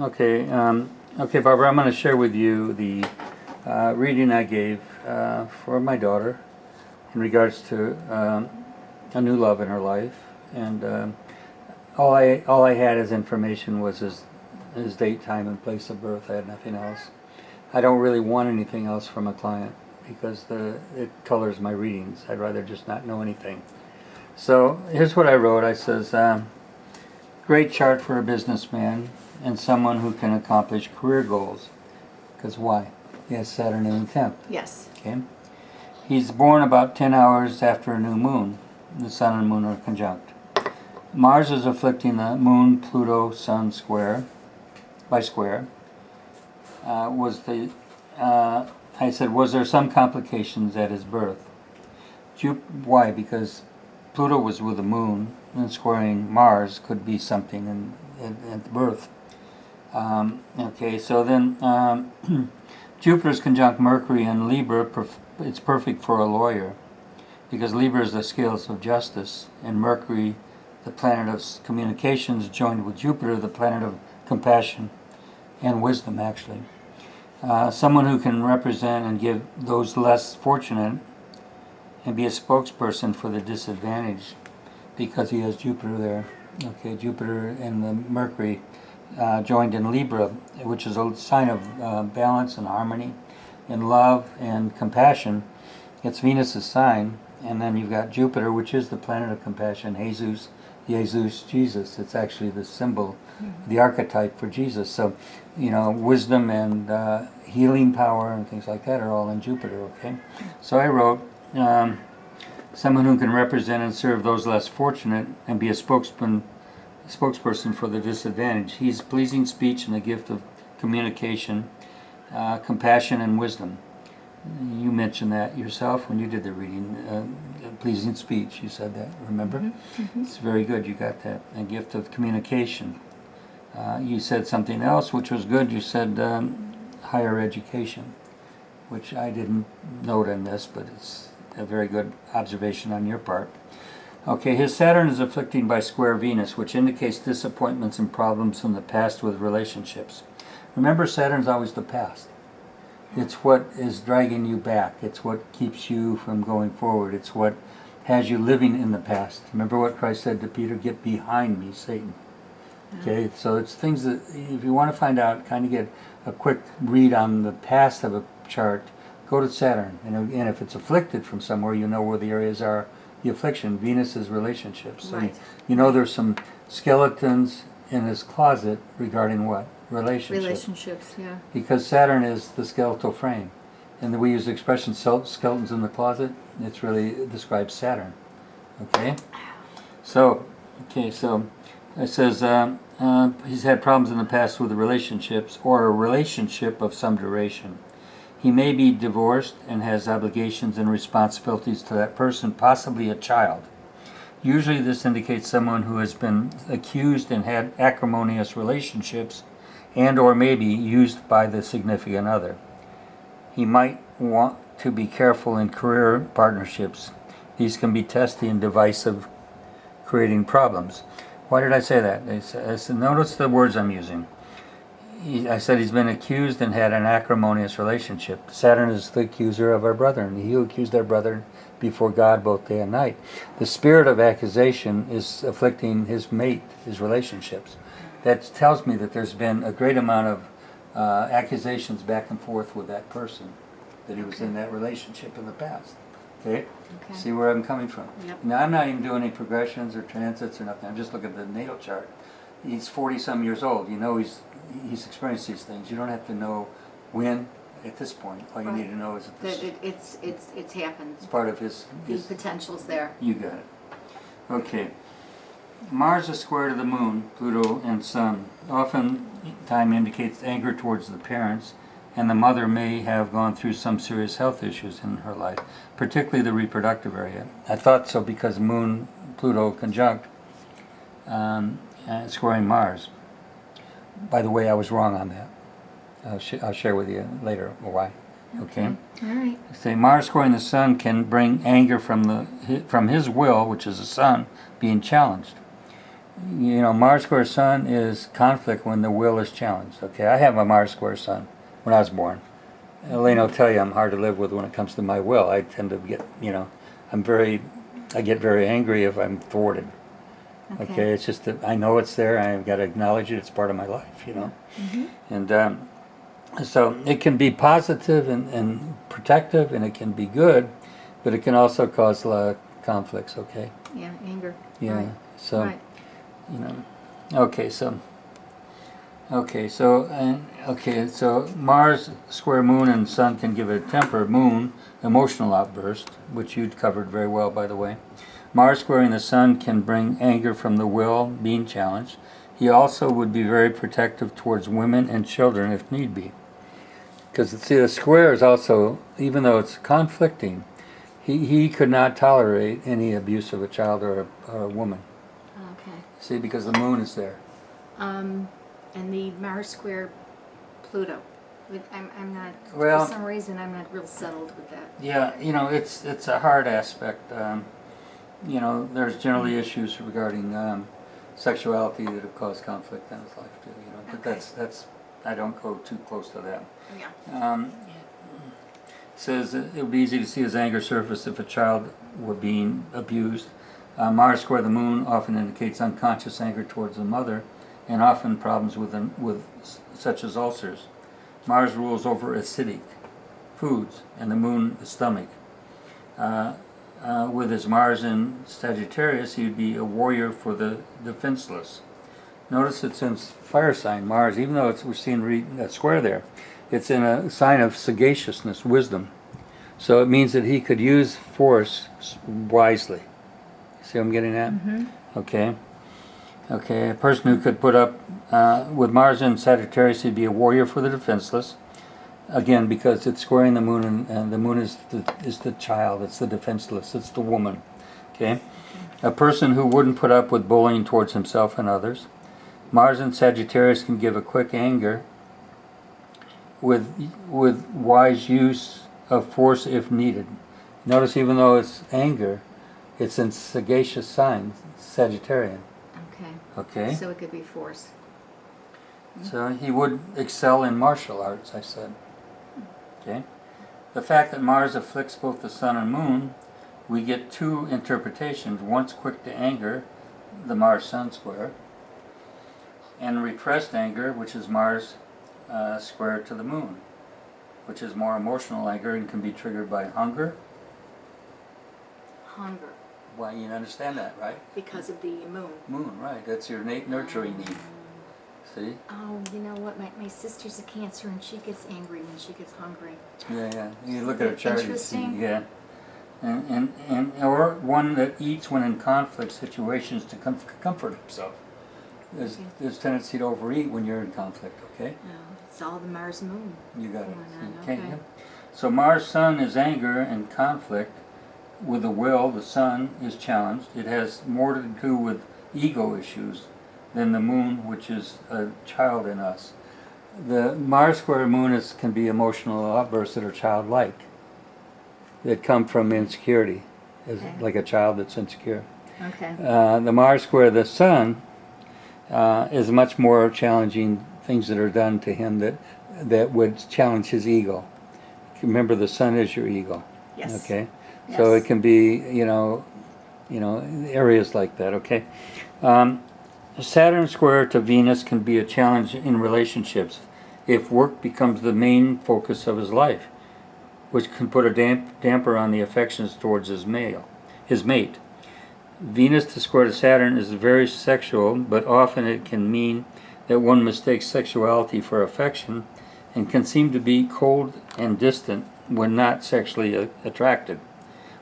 Okay, okay, Barbara, I'm going to share with you the reading I gave for my daughter in regards to a new love in her life, and all I had as information was his date, time, and place of birth. I had nothing else. I don't really want anything else from a client because it colors my readings. I'd rather just not know anything. So here's what I wrote. I says, great chart for a businessman and someone who can accomplish career goals. Because why? He has Saturn in the 10th. Yes. Okay. He's born about 10 hours after a new moon. The sun and moon are conjunct. Mars is afflicting the moon, Pluto, sun square, by square. I said, was there some complications at his birth? Why? Because Pluto was with the moon, and squaring Mars could be something at the birth. Okay, so then Jupiter's conjunct Mercury in Libra. It's perfect for a lawyer, because Libra is the scales of justice, and Mercury, the planet of communications, joined with Jupiter, the planet of compassion and wisdom, actually. Someone who can represent and give those less fortunate and be a spokesperson for the disadvantaged, because he has Jupiter there. Okay, Jupiter and the Mercury joined in Libra, which is a sign of balance and harmony and love and compassion. It's Venus's sign. And then you've got Jupiter, which is the planet of compassion, Jesus, Jesus. It's actually the symbol, the archetype for Jesus. So, wisdom and healing power and things like that are all in Jupiter, okay? So I wrote, someone who can represent and serve those less fortunate and be a spokesperson for the disadvantaged. He's pleasing speech and the gift of communication, compassion, and wisdom. You mentioned that yourself when you did the reading, pleasing speech. You said that, remember? Mm-hmm. It's very good, you got that. A gift of communication. You said something else, which was good. You said higher education, which I didn't note in this, but it's a very good observation on your part. Okay, his Saturn is afflicting by square Venus, which indicates disappointments and problems in the past with relationships. Remember, Saturn's always the past. It's what is dragging you back. It's what keeps you from going forward. It's what has you living in the past. Remember what Christ said to Peter, get behind me, Satan. Okay, so it's things that, if you want to find out, kind of get a quick read on the past of a chart, go to Saturn. And if it's afflicted from somewhere, you know where the areas are. The affliction, Venus is relationships. So Right. There's some skeletons in his closet regarding what? Relationships, yeah. Because Saturn is the skeletal frame. And we use the expression skeletons in the closet. It describes Saturn. Okay? So it says he's had problems in the past with the relationships or a relationship of some duration. He may be divorced and has obligations and responsibilities to that person, possibly a child. Usually this indicates someone who has been accused and had acrimonious relationships and or maybe used by the significant other. He might want to be careful in career partnerships. These can be testy and divisive, creating problems. Why did I say that? I said, notice the words I'm using. I said he's been accused and had an acrimonious relationship. Saturn is the accuser of our brethren. He who accused our brethren before God both day and night. The spirit of accusation is afflicting his mate, his relationships. That tells me that there's been a great amount of accusations back and forth with that person, that he was in that relationship in the past. Okay? See where I'm coming from? Yep. Now, I'm not even doing any progressions or transits or nothing. I'm just looking at the natal chart. He's 40-some years old. He's experienced these things. You don't have to know when at this point. All you need to know is that it's happened. it's part of his The potential's there. You got it. Okay. Mars is square to the moon, Pluto, and Sun. Oftentimes indicates anger towards the parents, and the mother may have gone through some serious health issues in her life, particularly the reproductive area. I thought so because Moon, Pluto conjunct, squaring Mars. By the way, I was wrong on that. I'll share with you later why. Okay. All right. Say Mars squaring the Sun can bring anger from his will, which is the Sun, being challenged. You know, Mars square Sun is conflict when the will is challenged. Okay, I have a Mars square Sun when I was born. Elaine will tell you I'm hard to live with when it comes to my will. I tend to get, I get very angry if I'm thwarted. Okay, it's just that I know it's there. I've got to acknowledge it. It's part of my life, And so it can be positive and protective, and it can be good, but it can also cause a lot of conflicts. Okay. Yeah, anger. Yeah. Right. So, Right. Okay. So Mars square Moon and Sun can give a temper. Moon, emotional outburst, which you'd covered very well, by the way. Mars squaring the Sun can bring anger from the will being challenged. He also would be very protective towards women and children if need be. Because, see, the square is also, even though it's conflicting, he could not tolerate any abuse of a child or a woman. Okay. See, because the Moon is there. And the Mars square Pluto. I'm not, Well, for some reason, I'm not real settled with that. Yeah, it's a hard aspect. There's generally issues regarding sexuality that have caused conflict in his life too. But Okay. that's I don't go too close to that. Yeah. Says it would be easy to see his anger surface if a child were being abused. Mars square the Moon often indicates unconscious anger towards the mother, and often problems with such as ulcers. Mars rules over acidic foods, and the Moon the stomach. With his Mars in Sagittarius, he'd be a warrior for the defenseless. Notice it's in fire sign Mars, even though we're seeing that square there. It's in a sign of sagaciousness, wisdom. So it means that he could use force wisely. See what I'm getting at? Okay. Okay, a person who could put up, with Mars in Sagittarius, he'd be a warrior for the defenseless. Again, because it's squaring the Moon, and the Moon is the child, it's the defenseless, it's the woman. Okay? A person who wouldn't put up with bullying towards himself and others. Mars in Sagittarius can give a quick anger with wise use of force if needed. Notice even though it's anger, it's in sagacious sign, Sagittarian. Okay? So it could be force. So he would excel in martial arts, I said. Okay? The fact that Mars afflicts both the Sun and Moon, we get two interpretations. One's quick to anger, the Mars-Sun square, and repressed anger, which is Mars square to the Moon, which is more emotional anger and can be triggered by hunger. Hunger. Well, you understand that, right? Because of the Moon. Moon, right. That's your innate nurturing need. See? Oh, you know what? My sister's a Cancer, and she gets angry when she gets hungry. Yeah. You look at a chart, you see, Interesting. yeah. And or one that eats when in conflict situations to comfort himself. There's tendency to overeat when you're in conflict, okay? Oh, it's all the Mars Moon. You got it. Going on, Okay, okay. yeah. So Mars Sun is anger and conflict. With the will, the Sun is challenged. It has more to do with ego issues than the Moon, which is a child in us. The Mars square Moon can be emotional outbursts that are childlike, that come from insecurity, like a child that's insecure. Okay. The Mars square the Sun is much more challenging things that are done to him that would challenge his ego. Remember, the Sun is your ego. Yes. Okay. So Yes. it can be, areas like that. Okay. Saturn square to Venus can be a challenge in relationships if work becomes the main focus of his life, which can put a damper on the affections towards his mate. Venus to square to Saturn is very sexual, but often it can mean that one mistakes sexuality for affection and can seem to be cold and distant when not sexually attracted,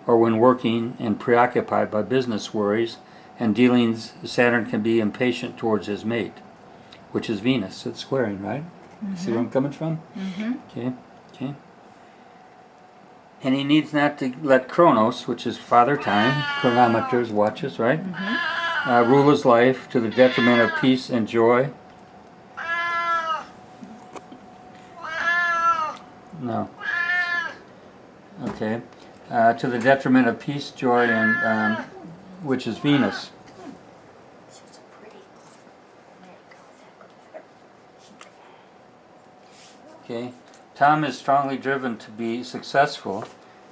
or when working and preoccupied by business worries and dealings. Saturn can be impatient towards his mate, which is Venus. It's squaring, right? See where I'm coming from? Okay. And he needs not to let Chronos, which is father time, chronometers, watches, right? Rule his life to the detriment of peace and joy. No. Okay. To the detriment of peace, joy, and which is Venus. She's so pretty. Okay, Tom is strongly driven to be successful,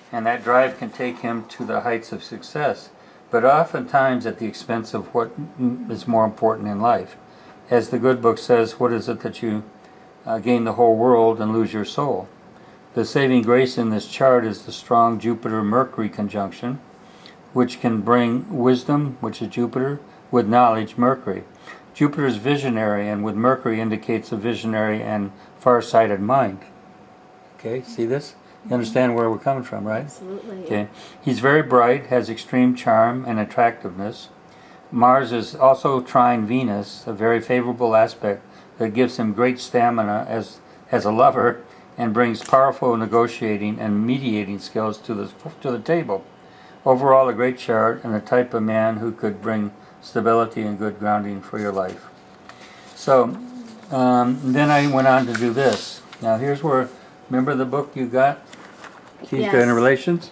and that drive can take him to the heights of success, but oftentimes at the expense of what is more important in life. As the good book says, what is it that you gain the whole world and lose your soul? The saving grace in this chart is the strong Jupiter-Mercury conjunction, which can bring wisdom, which is Jupiter, with knowledge, Mercury. Jupiter is visionary, and with Mercury indicates a visionary and far-sighted mind. Okay, see this? You understand where we're coming from, right? Absolutely. Okay. He's very bright, has extreme charm and attractiveness. Mars is also trine Venus, a very favorable aspect that gives him great stamina as a lover and brings powerful negotiating and mediating skills to the table. Overall, a great chart and the type of man who could bring stability and good grounding for your life. So then I went on to do this. Now here's where, remember the book you got? Keys to Yes. Interrelations?